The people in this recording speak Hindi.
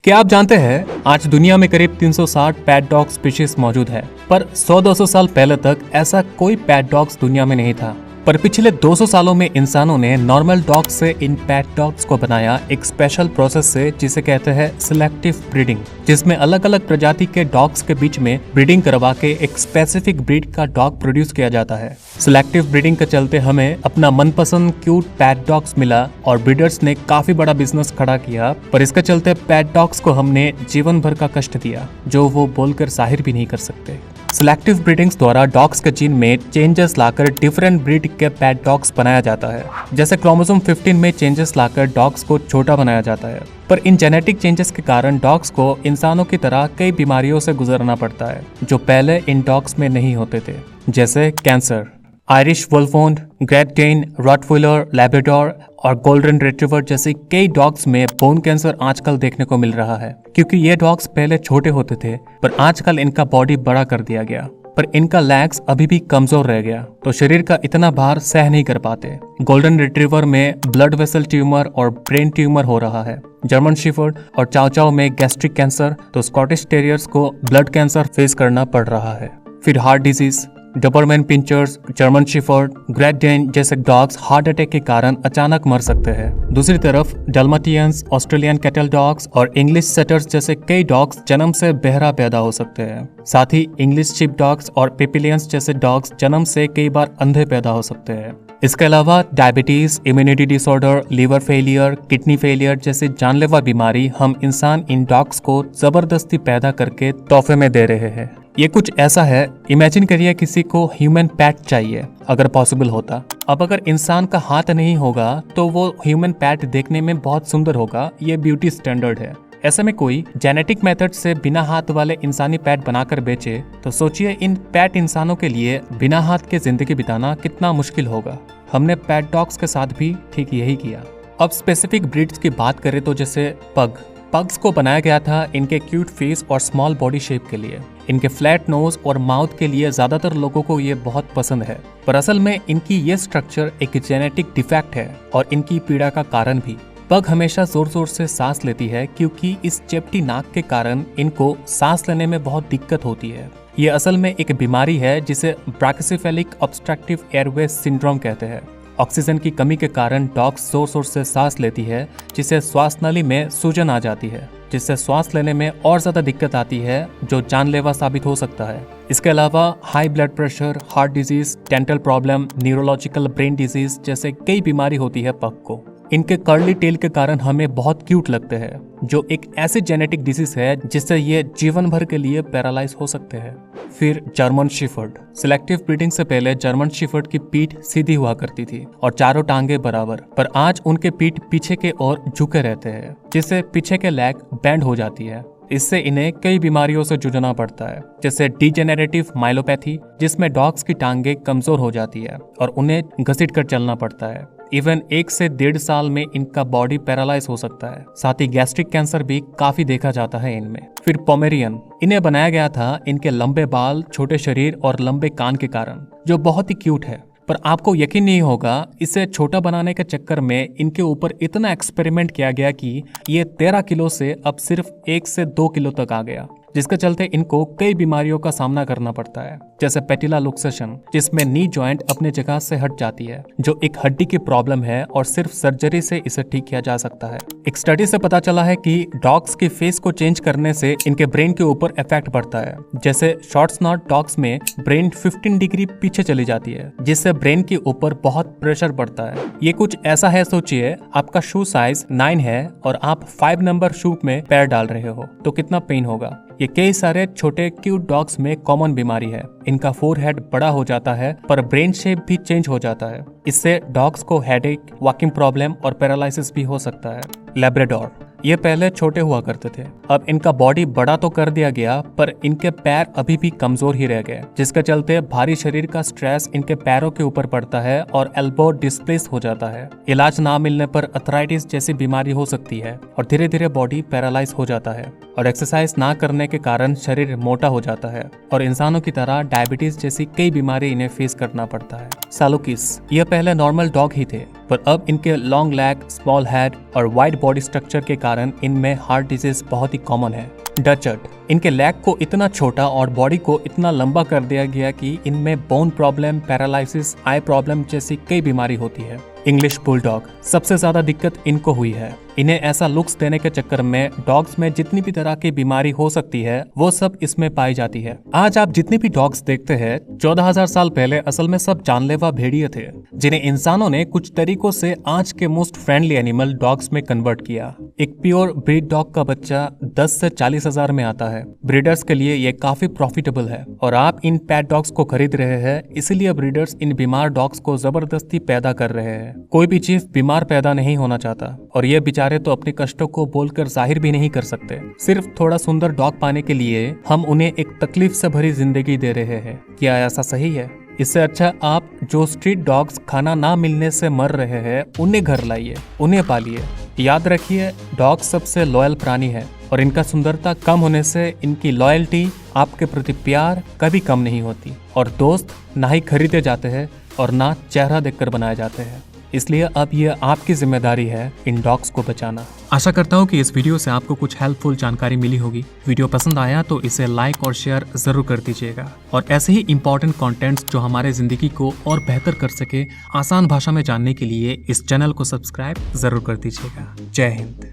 क्या आप जानते हैं आज दुनिया में करीब 360 पैट डॉग स्पीशीज मौजूद है, पर 100-200 साल पहले तक ऐसा कोई पैट डॉग्स दुनिया में नहीं था। पर पिछले 200 सालों में इंसानों ने नॉर्मल डॉग्स से इन पैट डॉग्स को बनाया एक स्पेशल प्रोसेस से, जिसे कहते हैं सिलेक्टिव ब्रीडिंग, जिसमें अलग अलग प्रजाति के डॉग्स के बीच में ब्रीडिंग करवा के एक स्पेसिफिक ब्रीड का डॉग प्रोड्यूस किया जाता है। सिलेक्टिव ब्रीडिंग के चलते हमें अपना मनपसंद क्यूट पैट डॉग्स मिला और ब्रीडर्स ने काफी बड़ा बिजनेस खड़ा किया, पर इसके चलते पैट डॉग्स को हमने जीवन भर का कष्ट दिया जो वो बोलकर जाहिर भी नहीं कर सकते। सिलेक्टिव ब्रीडिंग्स द्वारा डॉग्स के जीन में चेंजेस लाकर डिफरेंट ब्रीड के पैट डॉग्स बनाया जाता है। जैसे क्रोमोसोम 15 में चेंजेस लाकर डॉग्स को छोटा बनाया जाता है, पर इन जेनेटिक चेंजेस के कारण डॉग्स को इंसानों की तरह कई बीमारियों से गुजरना पड़ता है जो पहले इन डॉग्स में नहीं होते थे, जैसे cancer. Irish wolfhound, great Dane, Rottweiler, Labrador और गोल्डन रिट्रीवर जैसे कई डॉग्स में बोन कैंसर आजकल देखने को मिल रहा है, क्योंकि ये डॉग्स पहले छोटे होते थे पर आजकल इनका बॉडी बड़ा कर दिया गया, पर इनका लेग्स अभी भी कमजोर रह गया तो शरीर का इतना भार सह नहीं कर पाते। गोल्डन रिट्रीवर में ब्लड वेसल ट्यूमर और ब्रेन ट्यूमर हो रहा है। जर्मन शेफर्ड और चाव चाव में गैस्ट्रिक कैंसर, तो स्कॉटिश टेरियर्स को ब्लड कैंसर फेस करना पड़ रहा है। फिर heart disease, Doberman pinschers, German shepherd, Great Dane जैसे डॉग्स हार्ट अटैक के कारण अचानक मर सकते हैं। दूसरी तरफ डल्मेटियंस, ऑस्ट्रेलियन कैटल डॉग्स और इंग्लिश सेटर्स जैसे कई डॉग्स जन्म से बहरा पैदा हो सकते हैं। साथ ही इंग्लिश शिप डॉग्स और पेपिलियंस जैसे डॉग्स जन्म से कई बार अंधे पैदा हो सकते हैं। इसके अलावा diabetes, immunity disorder, liver failure, kidney failure जैसी जानलेवा बीमारी हम इंसान इन डॉग्स को जबरदस्ती पैदा करके तोहफे में दे रहे हैं। ये कुछ ऐसा है, इमेजिन करिए किसी को ह्यूमन पैट चाहिए, अगर पॉसिबल होता। अब अगर इंसान का हाथ नहीं होगा तो वो ह्यूमन पैट देखने में बहुत सुंदर होगा, ये ब्यूटी स्टैंडर्ड है। ऐसे में कोई जेनेटिक मेथड से बिना हाथ वाले इंसानी पैट बनाकर बेचे तो सोचिए इन पैट इंसानों के लिए बिना हाथ के जिंदगी बिताना कितना मुश्किल होगा। हमने पैट डॉग्स के साथ भी ठीक यही किया। अब स्पेसिफिक ब्रीड्स की बात करें तो जैसे पग्स को बनाया गया था इनके क्यूट फेस और स्मॉल बॉडी शेप के लिए। इनके फ्लैट नोज और माउथ के लिए ज्यादातर लोगों को ये बहुत पसंद है, पर असल में इनकी ये स्ट्रक्चर एक जेनेटिक डिफेक्ट है और इनकी पीड़ा का कारण भी। पग हमेशा जोर जोर से सांस लेती है क्योंकि इस चेप्टी नाक के कारण इनको सांस लेने में बहुत दिक्कत होती है। ये असल में एक बीमारी है जिसे ब्रैक्सीफेलिक ऑब्स्ट्रक्टिव एयरवे सिंड्रोम कहते हैं। ऑक्सीजन की कमी के कारण डॉग्स जोर जोर से सांस लेती है, जिससे श्वास नली में सूजन आ जाती है, जिससे श्वास लेने में और ज्यादा दिक्कत आती है जो जानलेवा साबित हो सकता है। इसके अलावा high blood pressure, heart disease, dental problem, neurological brain disease जैसे कई बीमारी होती है पग को। इनके कर्ली टेल के कारण हमें बहुत क्यूट लगते हैं, जो एक ऐसी जेनेटिक डिजीज है जिससे ये जीवन भर के लिए पैरालाइज हो सकते हैं। फिर जर्मन शेफर्ड। सिलेक्टिव ब्रीडिंग से पहले जर्मन शेफर्ड की पीठ सीधी हुआ करती थी और चारों टांगे बराबर, पर आज उनके पीठ पीछे के ओर झुके रहते हैं, जिससे पीछे के लेग बैंड हो जाती है। इससे इन्हें कई बीमारियों से जूझना पड़ता है, जैसे डिजेनरेटिव माइलोपैथी, जिसमें डॉग्स की टांगे कमजोर हो जाती है और उन्हें घसीट कर चलना पड़ता है। इवन 1 से 1.5 साल में इनका बॉडी पैरालाइज हो सकता है। साथ ही गैस्ट्रिक कैंसर भी काफी देखा जाता है इनमें। फिर पोमेरियन। इन्हें बनाया गया था इनके लंबे बाल, छोटे शरीर और लंबे कान के कारण, जो बहुत ही क्यूट है। पर आपको यकीन नहीं होगा, इसे छोटा बनाने के चक्कर में इनके ऊपर इतना एक्सपेरिमेंट किया गया कि ये 13 किलो से अब सिर्फ 1 से 2 किलो तक आ गया, जिसके चलते इनको कई बीमारियों का सामना करना पड़ता है, जैसे पेटिला लुक्सेशन, जिसमें नी जॉइंट अपने जगह से हट जाती है, जो एक हड्डी की प्रॉब्लम है और सिर्फ सर्जरी से इसे ठीक किया जा सकता है। एक स्टडी से पता चला है कि डॉग्स के फेस को चेंज करने से इनके ब्रेन के ऊपर इफेक्ट पड़ता है। जैसे शॉर्ट स्नॉट डॉग्स में ब्रेन 15 डिग्री पीछे चली जाती है, जिससे ब्रेन के ऊपर बहुत प्रेशर पड़ता है। ये कुछ ऐसा है, सोचिए आपका शू साइज 9 है और आप 5 नंबर शू में पैर डाल रहे हो तो कितना पेन होगा। ये कई सारे छोटे क्यूट डॉग्स में कॉमन बीमारी है। इनका फोरहेड बड़ा हो जाता है पर ब्रेन शेप भी चेंज हो जाता है। इससे डॉग्स को हेडेक, वॉकिंग प्रॉब्लम और पैरालिसिस भी हो सकता है। लैब्राडोर। ये पहले छोटे हुआ करते थे, अब इनका बॉडी बड़ा तो कर दिया गया पर इनके पैर अभी भी कमजोर ही रह गए, जिसके चलते भारी शरीर का स्ट्रेस इनके पैरों के ऊपर पड़ता है और एल्बो डिस्प्लेस हो जाता है। इलाज ना मिलने पर अर्थराइटिस जैसी बीमारी हो सकती है और धीरे धीरे बॉडी पैरालाइज हो जाता है। और एक्सरसाइज ना करने के कारण शरीर मोटा हो जाता है और इंसानों की तरह डायबिटीज जैसी कई बीमारी इन्हें फेस करना पड़ता है। सालुकिस यह पहले नॉर्मल डॉग ही थे, पर अब इनके लॉन्ग लेग, स्मॉल हेड और वाइड बॉडी स्ट्रक्चर के कारण इनमें हार्ट डिजीज बहुत ही कॉमन है। डचर्ट इनके लेग को इतना छोटा और बॉडी को इतना लंबा कर दिया गया कि इनमें बोन प्रॉब्लम, पैरालिसिस, आई प्रॉब्लम जैसी कई बीमारी होती है। इंग्लिश बुलडॉग सबसे ज्यादा दिक्कत इनको हुई है। इन्हें ऐसा लुक्स देने के चक्कर में डॉग्स में जितनी भी तरह की बीमारी हो सकती है वो सब इसमें पाई जाती है। आज आप जितने भी डॉग्स देखते हैं 14,000 साल पहले असल में सब जानलेवा भेड़िए थे, जिन्हें इंसानों ने कुछ तरीकों से आज के मोस्ट फ्रेंडली एनिमल डॉग्स में कन्वर्ट किया। एक प्योर ब्रीड डॉग का बच्चा 10 से 40,000 में आता है। ब्रीडर्स के लिए ये काफी प्रॉफिटेबल है और आप इन पेट डॉग्स को खरीद रहे हैं, इसीलिए ब्रीडर्स इन बीमार डॉग्स को जबरदस्ती पैदा कर रहे हैं। कोई भी चीफ बीमार पैदा नहीं होना चाहता और ये बेचारे तो अपने कष्टों को बोलकर जाहिर भी नहीं कर सकते। सिर्फ थोड़ा सुंदर डॉग पाने के लिए हम उन्हें एक तकलीफ से भरी जिंदगी दे रहे हैं। क्या ऐसा सही है? इससे अच्छा आप जो स्ट्रीट डॉग्स खाना ना मिलने से मर रहे हैं उन्हें घर लाइए, उन्हें पालिए। याद रखिए, डॉग सबसे लॉयल प्राणी है और इनका सुंदरता कम होने से इनकी लॉयल्टी, आपके प्रति प्यार कभी कम नहीं होती। और दोस्त ना ही खरीदे जाते हैं और ना चेहरा देखकर बनाए जाते हैं। इसलिए अब ये आपकी जिम्मेदारी है इन डॉग्स को बचाना। आशा करता हूँ कि इस वीडियो से आपको कुछ हेल्पफुल जानकारी मिली होगी। वीडियो पसंद आया तो इसे लाइक और शेयर जरूर कर दीजिएगा और ऐसे ही इंपॉर्टेंट कंटेंट्स जो हमारे जिंदगी को और बेहतर कर सके, आसान भाषा में जानने के लिए इस चैनल को सब्सक्राइब जरूर कर दीजिएगा। जय हिंद।